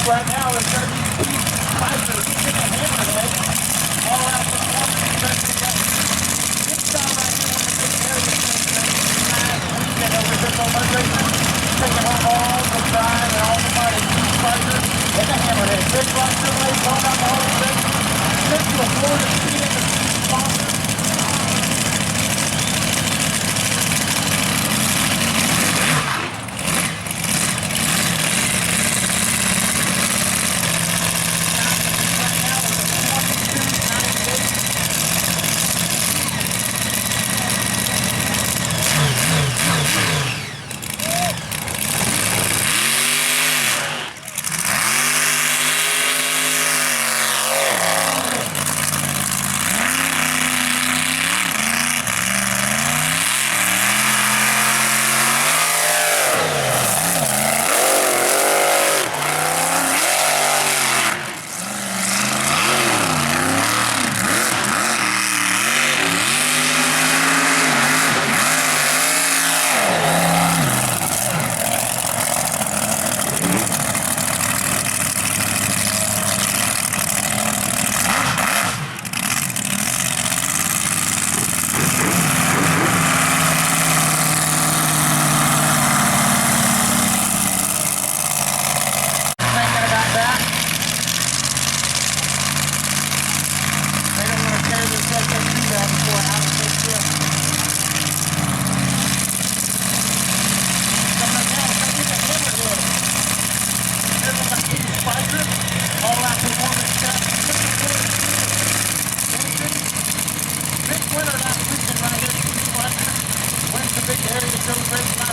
right now is going to be Steve Spicer. He's in a hammerhead. All out performance. Especially got this style right here, one of the big areas last weekend over here on Mud Racing. Taking home all the pride and all the money. Steve Spicer in the hammerhead. Big rock Chevrolet going out the whole thing. Central Florida City and the Steve sponsor. Big winner last weekend right here. Big area to celebrate.